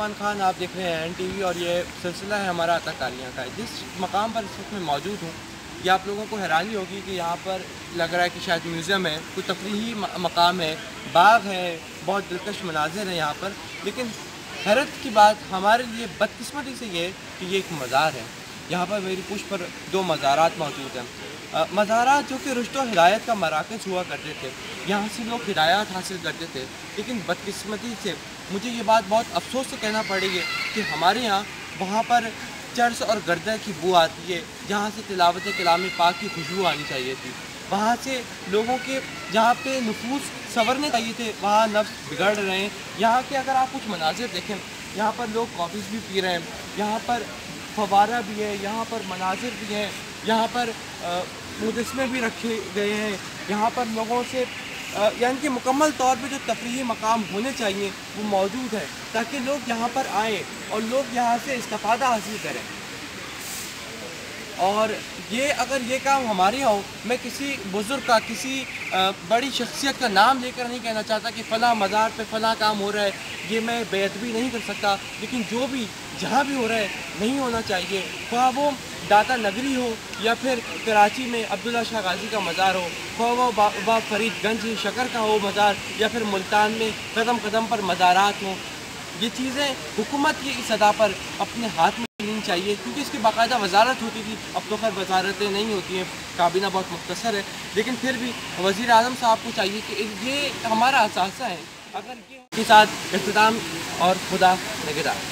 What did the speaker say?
इमरान खान, आप देख रहे हैं NTV और ये सिलसिला है हमारा अताकालियाँ का। जिस मकाम पर इस वक्त मैं मौजूद हूँ, ये आप लोगों को हैरानी होगी कि यहाँ पर लग रहा है कि शायद म्यूज़ियम है, कोई तफरीही मकाम है, बाग है, बहुत दिलकश मनाज़िर हैं यहाँ पर। लेकिन हैरत की बात हमारे लिए बदकिस्मती से ये है कि ये एक मज़ार है। यहाँ पर मेरी पुश पर 2 मज़ारात मौजूद हैं। मज़ारात जो कि रुश्द और हिदायत का मराकज़ हुआ करते थे, यहाँ से लोग हिदायत हासिल करते थे। लेकिन बदकिस्मती से मुझे ये बात बहुत अफ़सोस से कहना पड़ेगी कि हमारे यहाँ वहाँ पर चर्स और गर्दे की बू आती है, जहाँ से तिलावत कलाम पाक की खुशबू आनी चाहिए थी। वहाँ से लोगों के जहाँ पे नफूस संवरने चाहिए थे, वहाँ नफ्स बिगड़ रहे हैं। यहाँ के अगर आप कुछ मनाज़िर देखें, यहाँ पर लोग कॉफ़ीज़ भी पी रहे हैं, यहाँ पर फव्वारा भी है, यहाँ पर मनाज़िर भी हैं, यहाँ पर मुजस्मे भी रखे गए हैं। यहाँ पर लोगों से यानी कि मुकम्मल तौर पे जो तफरीही मकाम होने चाहिए वो मौजूद है, ताकि लोग यहाँ पर आएँ और लोग यहाँ से इस्तिफ़ादा हासिल करें। और ये अगर ये काम हमारे यहाँ हो, मैं किसी बुज़ुर्ग का, किसी बड़ी शख्सियत का नाम लेकर नहीं कहना चाहता कि फ़लाँ मज़ार पे फ़लाँ काम हो रहा है, ये मैं बेअदबी नहीं कर सकता। लेकिन जो भी जहाँ भी हो रहा है नहीं होना चाहिए, ख्वाह वो दाता नगरी हो या फिर कराची में अब्दुल्ला शाह गाज़ी का मज़ार हो, ख्वाह वो फरीदगंज शकर का हो मज़ार, या फिर मुल्तान में कदम कदम पर मज़ारात हों। ये चीज़ें हुकूमत की सतह पर अपने हाथ में लेनी चाहिए, क्योंकि इसकी बाकायदा वजारत होती थी। अब तो खैर वजारतें नहीं होती हैं, काबीना बहुत मुख्तसर है, लेकिन फिर भी वज़ीर आज़म साहब को चाहिए कि ये हमारा असासा है। अगर ये के साथ इख्तिताम और खुदा निगरान।